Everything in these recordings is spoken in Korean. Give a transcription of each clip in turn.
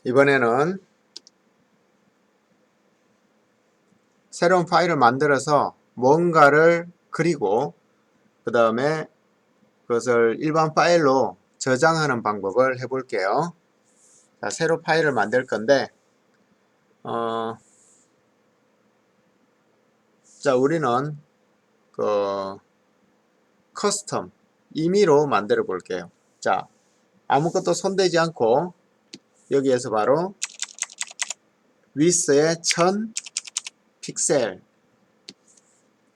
이번에는 새로운 파일을 만들어서 뭔가를 그리고 그 다음에 그것을 일반 파일로 저장하는 방법을 해볼게요. 자, 새로 파일을 만들 건데 자, 우리는 그 커스텀 임의로 만들어 볼게요. 자, 아무것도 손대지 않고 여기에서 바로 위스에 1000 픽셀,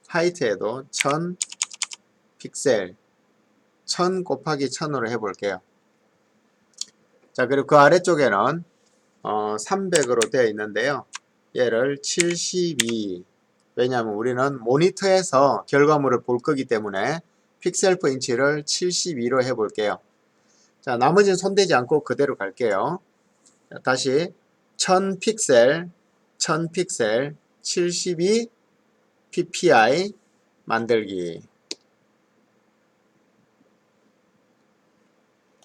하이트에도 1000 픽셀, 1000 곱하기 1000으로 해볼게요. 자, 그리고 그 아래쪽에는 300으로 되어 있는데요. 얘를 72, 왜냐하면 우리는 모니터에서 결과물을 볼 거기 때문에 픽셀 퍼 인치를 72로 해볼게요. 자, 나머지는 손대지 않고 그대로 갈게요. 자, 다시 1000 픽셀, 1000 픽셀, 72 ppi 만들기.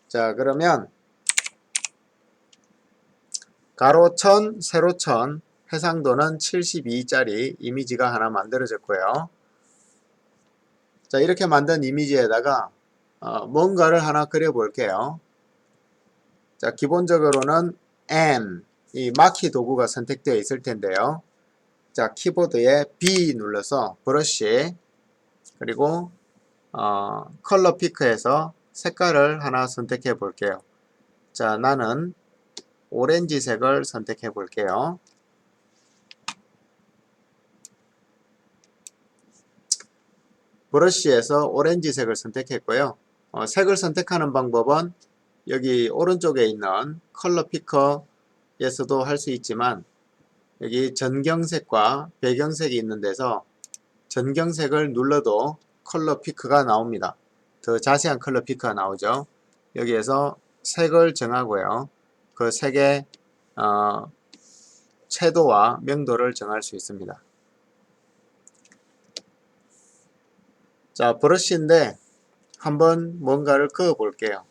자, 그러면 가로 1000, 세로 1000, 해상도는 72짜리 이미지가 하나 만들어졌고요. 자, 이렇게 만든 이미지에다가 뭔가를 하나 그려볼게요. 자, 기본적으로는 M, 이 마키 도구가 선택되어 있을 텐데요. 자, 키보드에 B 눌러서 브러쉬, 그리고 컬러 피크에서 색깔을 하나 선택해 볼게요. 자, 나는 오렌지색을 선택해 볼게요. 브러쉬에서 오렌지색을 선택했고요. 색을 선택하는 방법은 여기 오른쪽에 있는 컬러 피커에서도 할 수 있지만 여기 전경색과 배경색이 있는 데서 전경색을 눌러도 컬러 피크가 나옵니다. 더 자세한 컬러 피크가 나오죠. 여기에서 색을 정하고요. 그 색의 채도와 명도를 정할 수 있습니다. 자, 브러쉬인데 한번 뭔가를 그어 볼게요.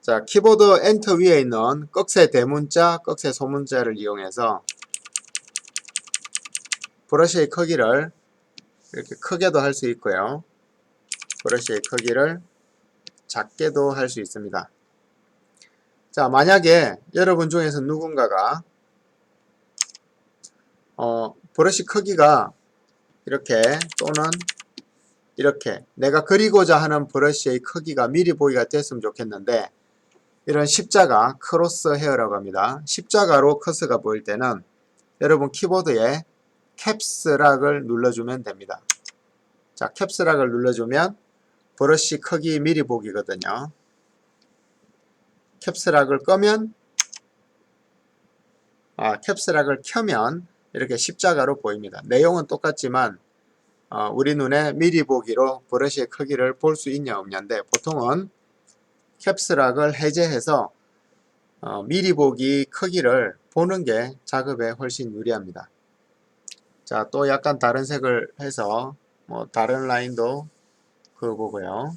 자, 키보드 엔터 위에 있는 꺽쇠 대문자, 꺽쇠 소문자를 이용해서 브러쉬의 크기를 이렇게 크게도 할 수 있고요. 브러쉬의 크기를 작게도 할 수 있습니다. 자, 만약에 여러분 중에서 누군가가 브러쉬 크기가 이렇게 또는 이렇게 내가 그리고자 하는 브러쉬의 크기가 미리 보기가 됐으면 좋겠는데 이런 십자가 크로스 헤어라고 합니다. 십자가로 커서가 보일 때는 여러분 키보드에 캡스락을 눌러주면 됩니다. 자, 캡스락을 눌러주면 브러쉬 크기 미리 보기거든요. 캡스락을 끄면 캡스락을 켜면 이렇게 십자가로 보입니다. 내용은 똑같지만 우리 눈에 미리 보기로 브러쉬의 크기를 볼 수 있냐 없냐인데 보통은 캡스락을 해제해서 미리 보기 크기를 보는 게 작업에 훨씬 유리합니다. 자, 또 약간 다른 색을 해서 다른 라인도 그어보고요.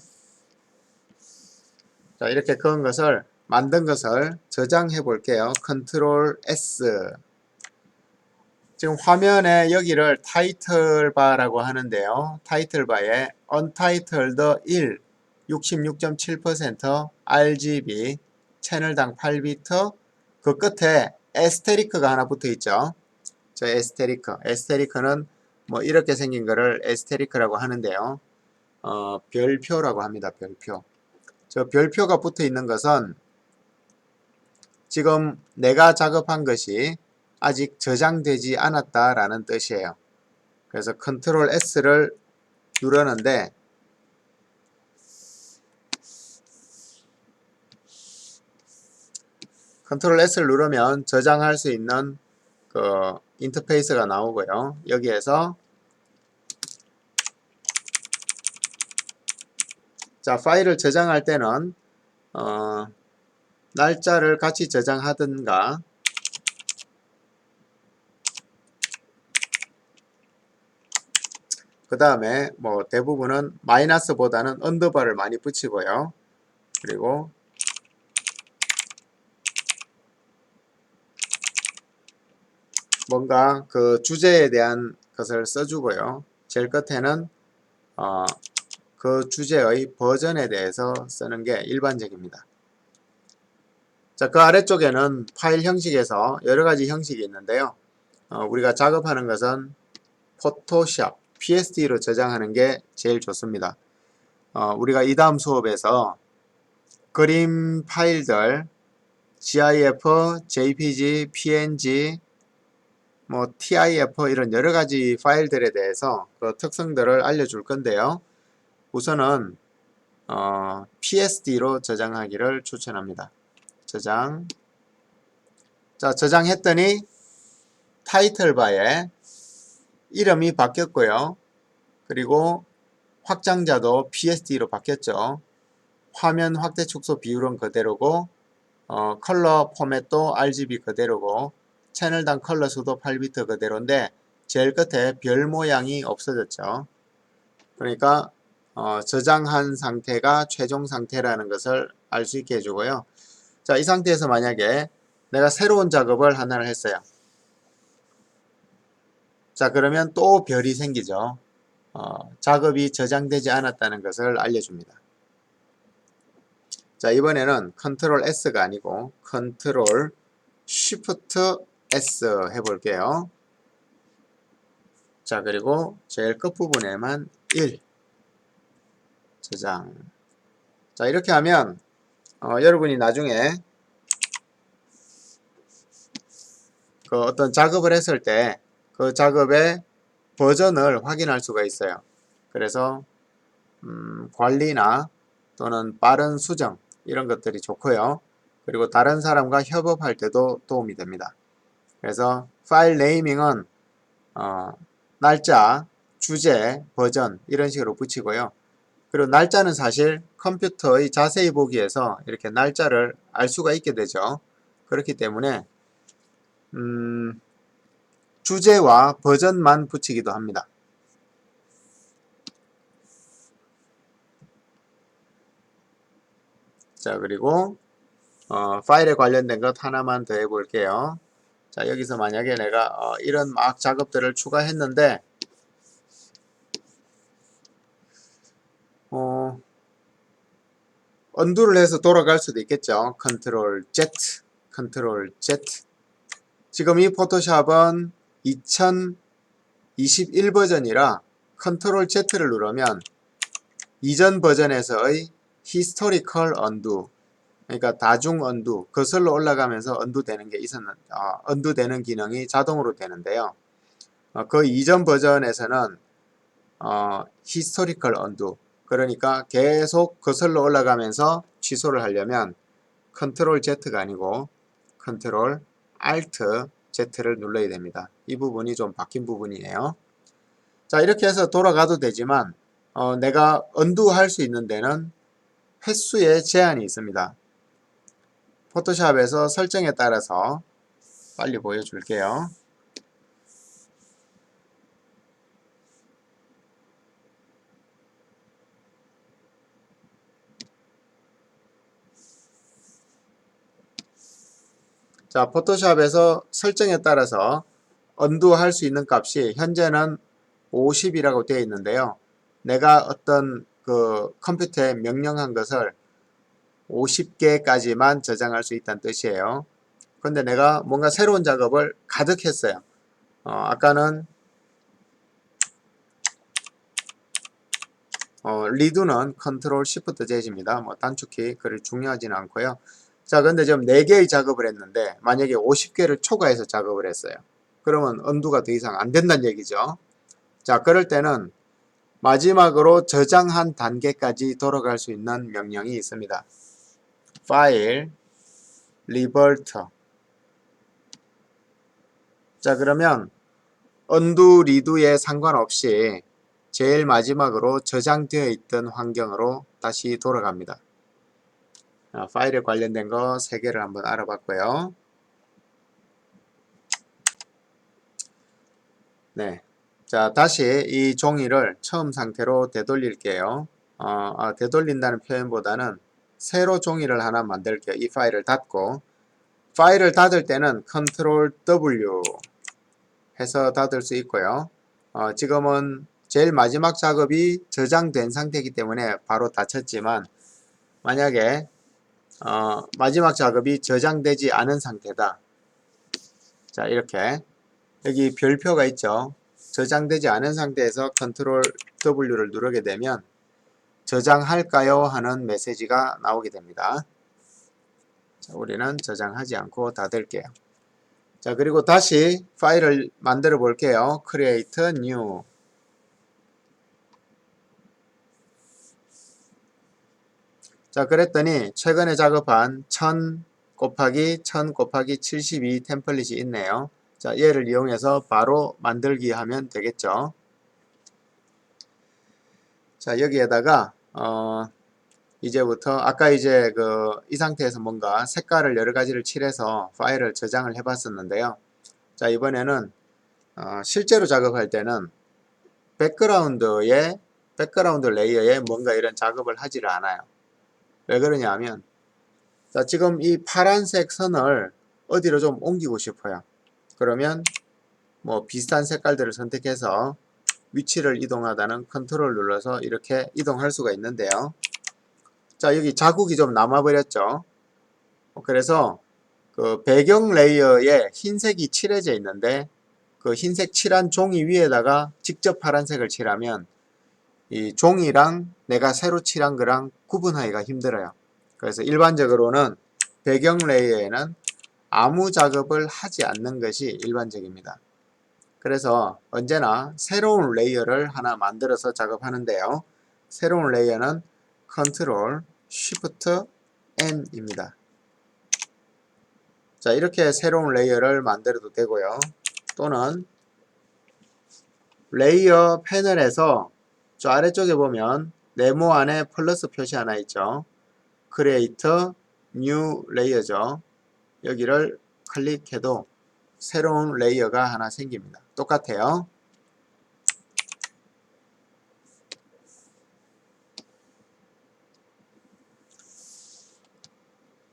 자, 이렇게 그은 것을 만든 것을 저장해 볼게요. 컨트롤 S. 지금 화면에 여기를 타이틀 바라고 하는데요. 타이틀 바에 Untitled 1 66.7% RGB 채널당 8비트 그 끝에 에스테리크가 하나 붙어 있죠. 저 에스테리크는 뭐 이렇게 생긴 거를 에스테리크라고 하는데요. 별표라고 합니다. 별표. 저 별표가 붙어 있는 것은 지금 내가 작업한 것이 아직 저장되지 않았다라는 뜻이에요. 그래서 컨트롤 S를 누르는데 컨트롤 S를 누르면 저장할 수 있는 그 인터페이스가 나오고요. 여기에서 자, 파일을 저장할 때는 날짜를 같이 저장하든가 그 다음에 뭐 대부분은 마이너스보다는 언더바를 많이 붙이고요. 그리고 뭔가 그 주제에 대한 것을 써주고요. 제일 끝에는 그 주제의 버전에 대해서 쓰는 게 일반적입니다. 자, 그 아래쪽에는 파일 형식에서 여러 가지 형식이 있는데요. 우리가 작업하는 것은 포토샵, PSD로 저장하는 게 제일 좋습니다. 우리가 이 다음 수업에서 그림 파일들, GIF, JPG, PNG, 뭐 TIF 이런 여러 가지 파일들에 대해서 그 특성들을 알려줄 건데요. 우선은 PSD로 저장하기를 추천합니다. 저장. 자, 저장했더니 타이틀 바에 이름이 바뀌었고요. 그리고 확장자도 PSD로 바뀌었죠. 화면 확대 축소 비율은 그대로고 컬러 포맷도 RGB 그대로고 채널당 컬러 수도 8비트 그대로인데 제일 끝에 별 모양이 없어졌죠. 그러니까 저장한 상태가 최종 상태라는 것을 알 수 있게 해주고요. 자, 이 상태에서 만약에 내가 새로운 작업을 하나를 했어요. 자, 그러면 또 별이 생기죠. 작업이 저장되지 않았다는 것을 알려줍니다. 자, 이번에는 컨트롤 S가 아니고 컨트롤 쉬프트 S 해볼게요. 자, 그리고 제일 끝부분에만 1 저장. 자, 이렇게 하면 여러분이 나중에 그 어떤 작업을 했을 때 그 작업의 버전을 확인할 수가 있어요. 그래서 관리나 또는 빠른 수정 이런 것들이 좋고요. 그리고 다른 사람과 협업할 때도 도움이 됩니다. 그래서 파일 네이밍은 날짜, 주제, 버전 이런 식으로 붙이고요. 그리고 날짜는 사실 컴퓨터의 자세히 보기에서 이렇게 날짜를 알 수가 있게 되죠. 그렇기 때문에 주제와 버전만 붙이기도 합니다. 자, 그리고 파일에 관련된 것 하나만 더 해볼게요. 자, 여기서 만약에 내가 이런 막 작업들을 추가했는데 언두를 해서 돌아갈 수도 있겠죠. 컨트롤 Z, 컨트롤 Z. 지금 이 포토샵은 2021 버전이라 컨트롤 Z를 누르면 이전 버전에서의 히스토리컬 언두, 그러니까 다중 언두, 거슬러 올라가면서 언두 되는 게 언두 되는 기능이 자동으로 되는데요. 그 이전 버전에서는 히스토리컬 언두, 그러니까 계속 거슬러 올라가면서 취소를 하려면 컨트롤 Z가 아니고 컨트롤 Alt Z를 눌러야 됩니다. 이 부분이 좀 바뀐 부분이에요. 자, 이렇게 해서 돌아가도 되지만 내가 언두 할 수 있는 데는 횟수에 제한이 있습니다. 포토샵에서 설정에 따라서 빨리 보여줄게요. 자, 포토샵에서 설정에 따라서 언두 할 수 있는 값이 현재는 50이라고 되어 있는데요. 내가 어떤 그 컴퓨터에 명령한 것을 50개까지만 저장할 수 있다는 뜻이에요. 그런데 내가 뭔가 새로운 작업을 가득 했어요. 아까는 리두는 컨트롤 시프트 Z입니다. 뭐 단축키 그리 중요하지는 않고요. 자, 근데 지금 4개의 작업을 했는데 만약에 50개를 초과해서 작업을 했어요. 그러면 언두가 더 이상 안 된다는 얘기죠. 자, 그럴 때는 마지막으로 저장한 단계까지 돌아갈 수 있는 명령이 있습니다. 파일, 리버트. 자, 그러면 언두, 리두에 상관없이 제일 마지막으로 저장되어 있던 환경으로 다시 돌아갑니다. 파일에 관련된 거 3개를 한번 알아봤고요. 네. 자, 다시 이 종이를 처음 상태로 되돌릴게요. 되돌린다는 표현보다는 새로 종이를 하나 만들게요. 이 파일을 닫고, 파일을 닫을 때는 컨트롤 W, 해서 닫을 수 있고요. 지금은 제일 마지막 작업이 저장된 상태이기 때문에 바로 닫혔지만 만약에 마지막 작업이 저장되지 않은 상태다. 자, 이렇게 여기 별표가 있죠. 저장되지 않은 상태에서 컨트롤 W를 누르게 되면 저장할까요? 하는 메시지가 나오게 됩니다. 자, 우리는 저장하지 않고 닫을게요. 자, 그리고 다시 파일을 만들어 볼게요. Create New. 자, 그랬더니 최근에 작업한 1000 곱하기 1000 곱하기 72 템플릿이 있네요. 자, 얘를 이용해서 바로 만들기 하면 되겠죠. 자, 여기에다가 이제부터 아까 이제 이 상태에서 뭔가 색깔을 여러 가지를 칠해서 파일을 저장을 해 봤었는데요. 자, 이번에는 실제로 작업할 때는 백그라운드 레이어에 뭔가 이런 작업을 하지를 않아요. 왜 그러냐 하면 자, 지금 이 파란색 선을 어디로 좀 옮기고 싶어요. 그러면 뭐 비슷한 색깔들을 선택해서 위치를 이동하다는 컨트롤 눌러서 이렇게 이동할 수가 있는데요. 자, 여기 자국이 좀 남아버렸죠. 그래서 그 배경 레이어에 흰색이 칠해져 있는데 그 흰색 칠한 종이 위에다가 직접 파란색을 칠하면 이 종이랑 내가 새로 칠한 거랑 구분하기가 힘들어요. 그래서 일반적으로는 배경 레이어에는 아무 작업을 하지 않는 것이 일반적입니다. 그래서 언제나 새로운 레이어를 하나 만들어서 작업하는데요. 새로운 레이어는 Ctrl Shift N입니다. 자, 이렇게 새로운 레이어를 만들어도 되고요. 또는 레이어 패널에서 저 아래쪽에 보면 네모 안에 플러스 표시 하나 있죠. Create New Layer죠. 여기를 클릭해도 새로운 레이어가 하나 생깁니다. 똑같아요.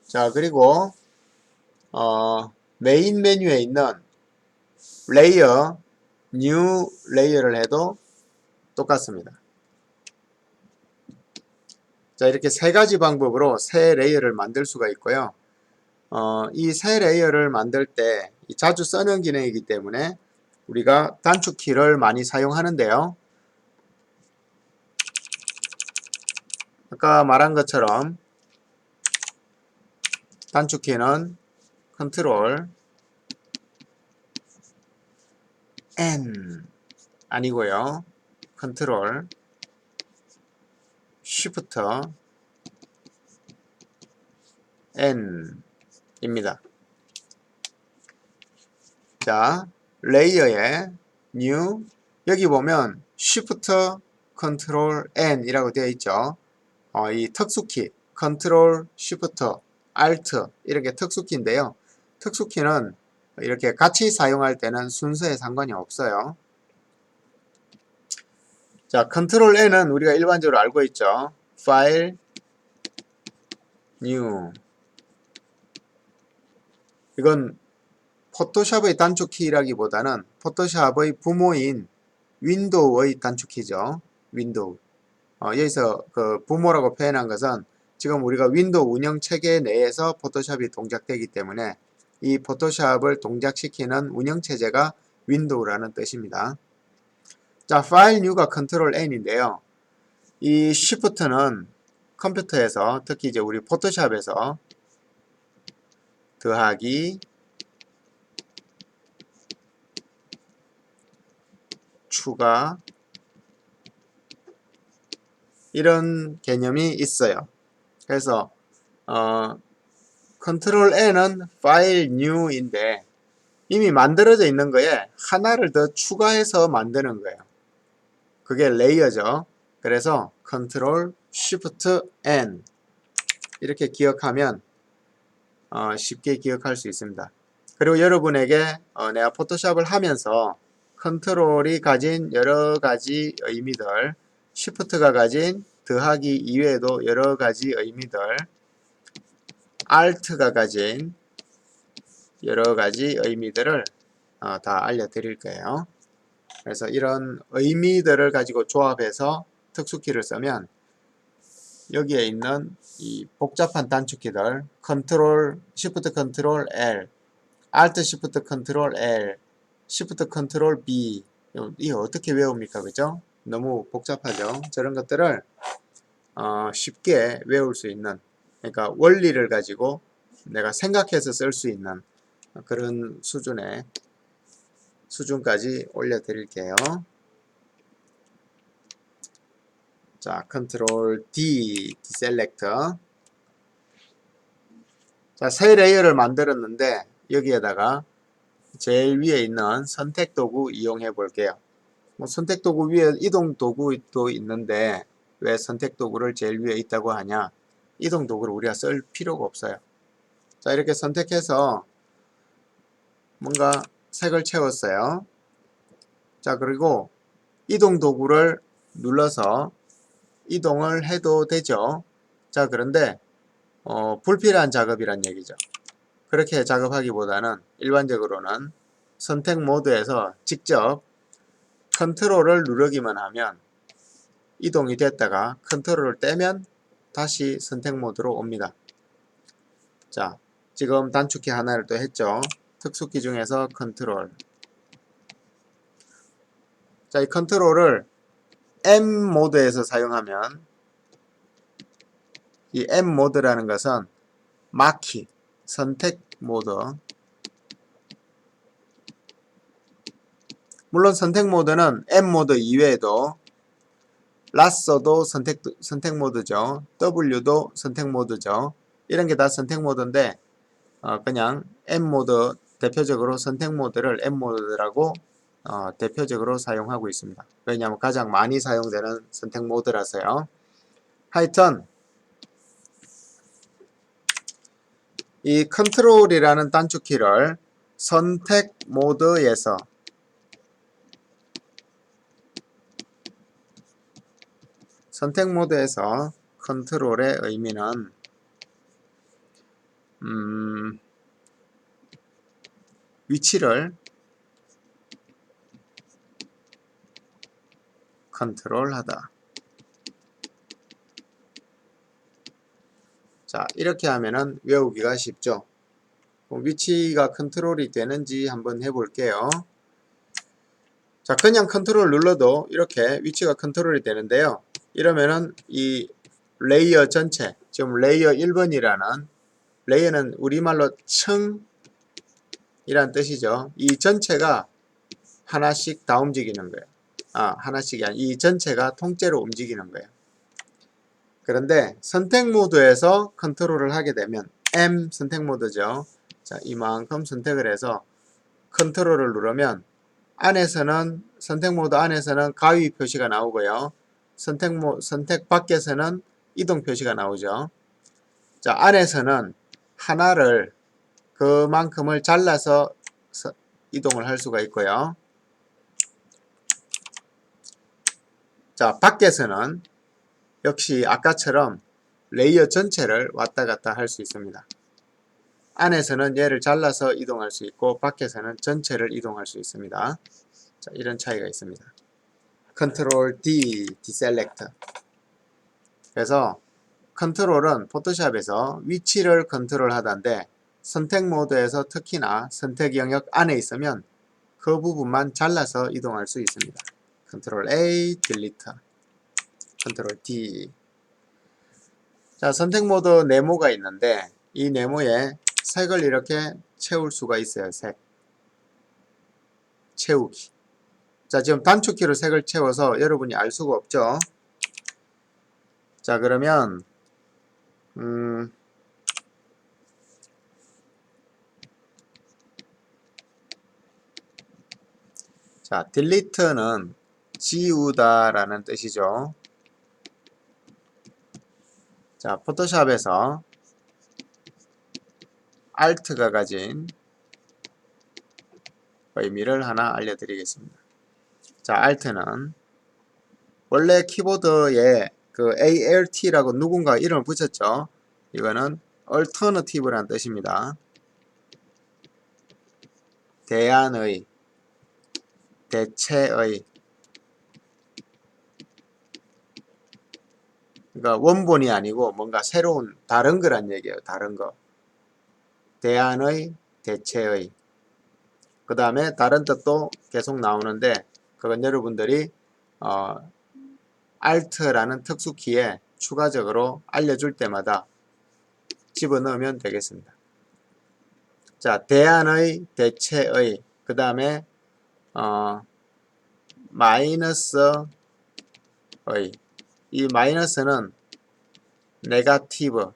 자, 그리고 메인 메뉴에 있는 레이어, 뉴 레이어를 해도 똑같습니다. 자, 이렇게 세 가지 방법으로 새 레이어를 만들 수가 있고요. 이 새 레이어를 만들 때 자주 쓰는 기능이기 때문에 우리가 단축키를 많이 사용하는데요. 아까 말한 것처럼 단축키는 컨트롤 N 아니고요. 컨트롤 Shift N 입니다. 자, 레이어에 New 여기 보면 Shift Ctrl N 이라고 되어 있죠. 이 특수키 Ctrl Shift Alt 이렇게 특수키인데요. 특수키는 이렇게 같이 사용할 때는 순서에 상관이 없어요. 자, Ctrl N은 우리가 일반적으로 알고 있죠. 파일 New 이건 포토샵의 단축키라기보다는 포토샵의 부모인 윈도우의 단축키죠. 윈도우. 여기서 그 부모라고 표현한 것은 지금 우리가 윈도우 운영 체계 내에서 포토샵이 동작되기 때문에 이 포토샵을 동작시키는 운영 체제가 윈도우라는 뜻입니다. 자, 파일 뉴가 컨트롤 N인데요. 이 Shift는 컴퓨터에서 특히 이제 우리 포토샵에서 더하기 추가 이런 개념이 있어요. 그래서 컨트롤 N은 파일 뉴인데 이미 만들어져 있는 거에 하나를 더 추가해서 만드는 거예요. 그게 레이어죠. 그래서 컨트롤 쉬프트 N 이렇게 기억하면 쉽게 기억할 수 있습니다. 그리고 여러분에게 내가 포토샵을 하면서 컨트롤이 가진 여러 가지 의미들, 쉬프트가 가진 더하기 이외에도 여러 가지 의미들, Alt가 가진 여러 가지 의미들을 다 알려드릴 거예요. 그래서 이런 의미들을 가지고 조합해서 특수키를 쓰면 여기에 있는 이 복잡한 단축키들 컨트롤 Shift 컨트롤 L, Alt Shift 컨트롤 L, Shift 컨트롤 B 이거 어떻게 외웁니까? 그죠? 너무 복잡하죠? 저런 것들을 쉽게 외울 수 있는, 그러니까 원리를 가지고 내가 생각해서 쓸 수 있는 그런 수준까지 올려드릴게요. 자, 컨트롤 D, 디셀렉터. 자, 새 레이어를 만들었는데 여기에다가 제일 위에 있는 선택 도구 이용해 볼게요. 선택 도구 위에 이동 도구도 있는데 왜 선택 도구를 제일 위에 있다고 하냐? 이동 도구를 우리가 쓸 필요가 없어요. 자, 이렇게 선택해서 뭔가 색을 채웠어요. 자, 그리고 이동 도구를 눌러서 이동을 해도 되죠. 자, 그런데 불필요한 작업이란 얘기죠. 그렇게 작업하기보다는 일반적으로는 선택 모드에서 직접 컨트롤을 누르기만 하면 이동이 됐다가 컨트롤을 떼면 다시 선택 모드로 옵니다. 자, 지금 단축키 하나를 또 했죠. 특수키 중에서 컨트롤. 자, 이 컨트롤을 M 모드에서 사용하면 이 M 모드라는 것은 마키, 선택 모드. 물론 선택 모드는 M 모드 이외에도 라서도 선택 모드죠. W도 선택 모드죠. 이런 게 다 선택 모드인데 그냥 M 모드 대표적으로 선택 모드를 M 모드라고 대표적으로 사용하고 있습니다. 왜냐하면 가장 많이 사용되는 선택 모드라서요. 하여튼 이 컨트롤이라는 단축키를 선택 모드에서 컨트롤의 의미는 위치를 컨트롤하다. 자, 이렇게 하면은 외우기가 쉽죠. 위치가 컨트롤이 되는지 한번 해볼게요. 자, 그냥 컨트롤 눌러도 이렇게 위치가 컨트롤이 되는데요. 이러면은 이 레이어 전체, 지금 레이어 1번이라는, 레이어는 우리말로 층이란 뜻이죠. 이 전체가 하나씩 다 움직이는 거예요. 하나씩이 아니라 이 전체가 통째로 움직이는 거예요. 그런데 선택 모드에서 컨트롤을 하게 되면 M 선택 모드죠. 자, 이만큼 선택을 해서 컨트롤을 누르면 안에서는 선택 모드 안에서는 가위 표시가 나오고요. 선택 밖에서는 이동 표시가 나오죠. 자, 안에서는 하나를 그만큼을 잘라서 이동을 할 수가 있고요. 자, 밖에서는 역시 아까처럼 레이어 전체를 왔다 갔다 할 수 있습니다. 안에서는 얘를 잘라서 이동할 수 있고 밖에서는 전체를 이동할 수 있습니다. 자, 이런 차이가 있습니다. 컨트롤 D, 디셀렉터. 그래서 컨트롤은 포토샵에서 위치를 컨트롤 하던데 선택 모드에서 특히나 선택 영역 안에 있으면 그 부분만 잘라서 이동할 수 있습니다. 컨트롤 A, 딜리터. 컨트롤 D. 자, 선택 모드 네모가 있는데 이 네모에 색을 이렇게 채울 수가 있어요. 색. 채우기. 자, 지금 단축키로 색을 채워서 여러분이 알 수가 없죠. 자, 그러면 자, delete는 지우다 라는 뜻이죠. 자, 포토샵에서 Alt가 가진 의미를 하나 알려드리겠습니다. 자, Alt는 원래 키보드에 그 ALT라고 누군가 이름을 붙였죠. 이거는 Alternative라는 뜻입니다. 대안의, 대체의. 그러니까 원본이 아니고 뭔가 새로운 다른 거란 얘기예요. 다른 거. 대안의, 대체의. 그 다음에 다른 뜻도 계속 나오는데 그건 여러분들이 Alt라는 특수키에 추가적으로 알려줄 때마다 집어넣으면 되겠습니다. 자, 대안의, 대체의. 그 다음에 마이너스의. 이 마이너스는 네가티브.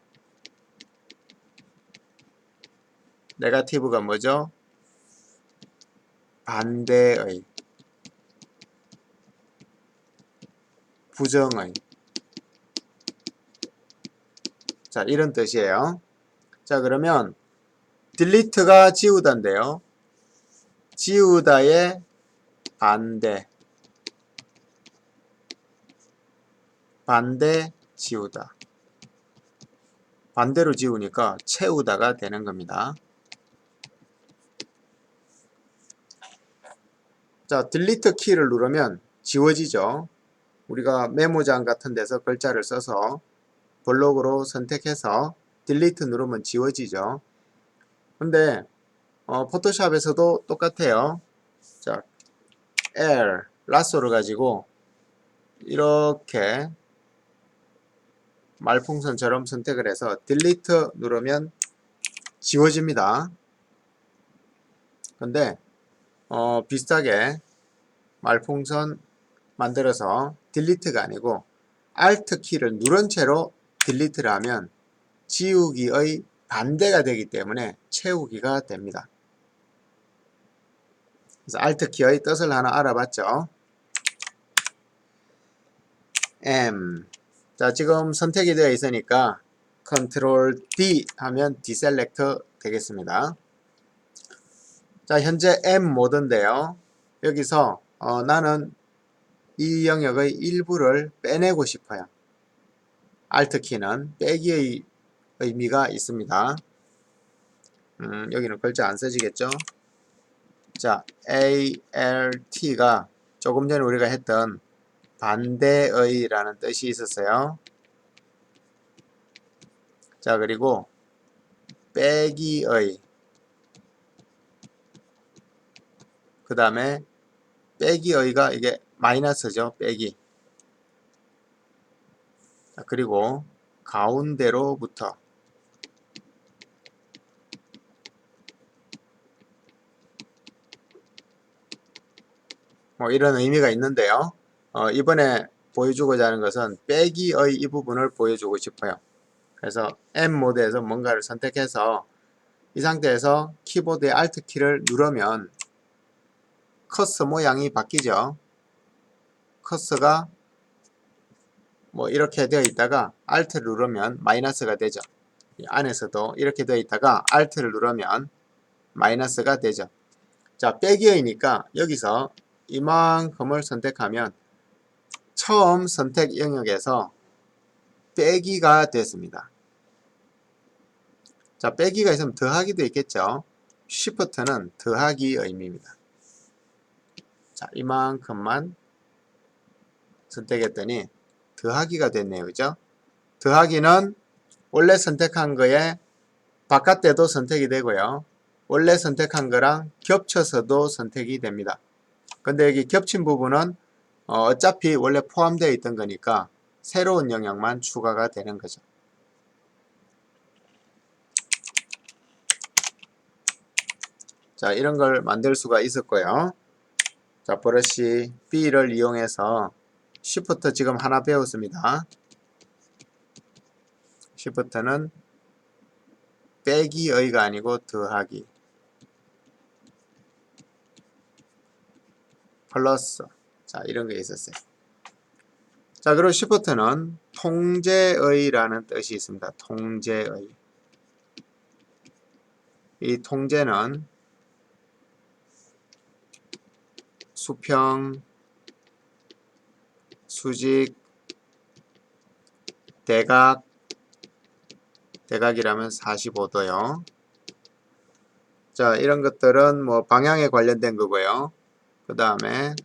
네가티브가 뭐죠? 반대의, 부정의. 자, 이런 뜻이에요. 자, 그러면 delete가 지우다인데요. 지우다의 반대. 반대, 지우다. 반대로 지우니까 채우다가 되는 겁니다. 자, delete 키를 누르면 지워지죠. 우리가 메모장 같은 데서 글자를 써서 블록으로 선택해서 delete 누르면 지워지죠. 근데 포토샵에서도 똑같아요. 자, L, 라쏘를 가지고 이렇게 말풍선처럼 선택을 해서 delete 누르면 지워집니다. 근데 비슷하게 말풍선 만들어서 delete가 아니고 alt 키를 누른 채로 delete를 하면 지우기의 반대가 되기 때문에 채우기가 됩니다. 그래서 alt 키의 뜻을 하나 알아봤죠. M. 자, 지금 선택이 되어 있으니까 Ctrl D 하면 deselect 되겠습니다. 자, 현재 M 모드인데요. 여기서 나는 이 영역의 일부를 빼내고 싶어요. Alt 키는 빼기의 의미가 있습니다. 여기는 글자 안 써지겠죠? 자, ALT가 조금 전에 우리가 했던 반대의 라는 뜻이 있었어요. 자, 그리고 빼기의, 그 다음에 빼기의가 이게 마이너스죠. 빼기. 자, 그리고 가운데로부터. 뭐 이런 의미가 있는데요. 이번에 보여주고자 하는 것은 빼기의 이 부분을 보여주고 싶어요. 그래서 M 모드에서 뭔가를 선택해서 이 상태에서 키보드의 Alt 키를 누르면 커서 모양이 바뀌죠. 커서가 뭐 이렇게 되어 있다가 Alt를 누르면 마이너스가 되죠. 이 안에서도 이렇게 되어 있다가 Alt를 누르면 마이너스가 되죠. 자, 빼기의니까 여기서 이만큼을 선택하면 처음 선택 영역에서 빼기가 됐습니다. 자, 빼기가 있으면 더하기도 있겠죠. Shift는 더하기 의미입니다. 자, 이만큼만 선택했더니 더하기가 됐네요. 그죠? 더하기는 원래 선택한 거에 바깥에도 선택이 되고요. 원래 선택한 거랑 겹쳐서도 선택이 됩니다. 근데 여기 겹친 부분은 어차피 원래 포함되어 있던 거니까 새로운 영역만 추가가 되는 거죠. 자, 이런 걸 만들 수가 있었고요. 자, 브러쉬 B를 이용해서 Shift 지금 하나 배웠습니다. Shift는 빼기의가 아니고 더하기. 플러스. 자, 이런 게 있었어요. 자, 그리고 Shift는 통제의라는 뜻이 있습니다. 통제의. 이 통제는 수평, 수직, 대각, 대각이라면 45도요. 자, 이런 것들은 뭐 방향에 관련된 거고요. 그 다음에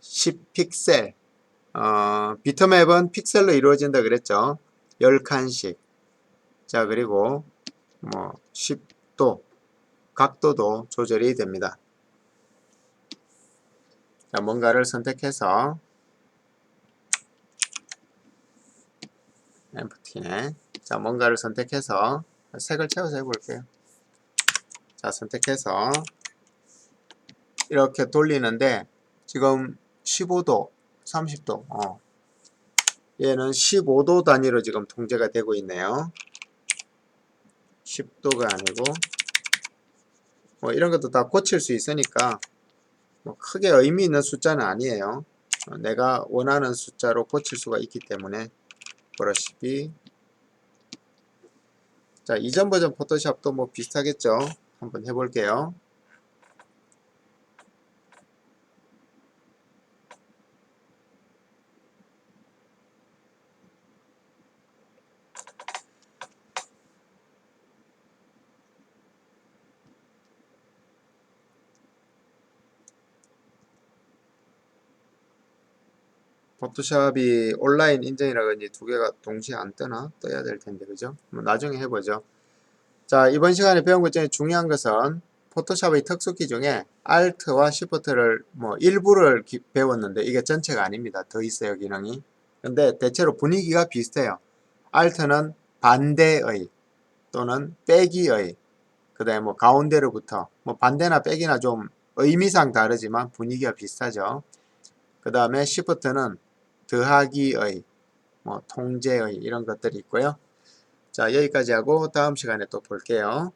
10픽셀. 비트맵은 픽셀로 이루어진다 그랬죠. 10칸씩. 자, 그리고 뭐 10도, 각도도 조절이 됩니다. 자, 뭔가를 선택해서 empty네. 자, 뭔가를 선택해서 색을 채워서 해볼게요. 자, 선택해서 이렇게 돌리는데 지금 15도, 30도, 얘는 15도 단위로 지금 통제가 되고 있네요. 10도가 아니고 뭐 이런 것도 다 고칠 수 있으니까 뭐 크게 의미 있는 숫자는 아니에요. 내가 원하는 숫자로 고칠 수가 있기 때문에 브러쉬 B. 자, 이전 버전 포토샵도 뭐 비슷하겠죠. 한번 해볼게요. 포토샵이 온라인 인증이라 그런지 두 개가 동시에 안 뜨나? 떠야 될 텐데, 그죠? 뭐 나중에 해보죠. 자, 이번 시간에 배운 것 중에 중요한 것은 포토샵의 특수키 중에 Alt와 Shift를 뭐 일부를 배웠는데 이게 전체가 아닙니다. 더 있어요, 기능이. 근데 대체로 분위기가 비슷해요. Alt는 반대의 또는 빼기의, 그 다음에 뭐 가운데로부터, 뭐 반대나 빼기나 좀 의미상 다르지만 분위기가 비슷하죠. 그 다음에 Shift는 더하기의, 뭐 통제의 이런 것들이 있고요. 자, 여기까지 하고 다음 시간에 또 볼게요.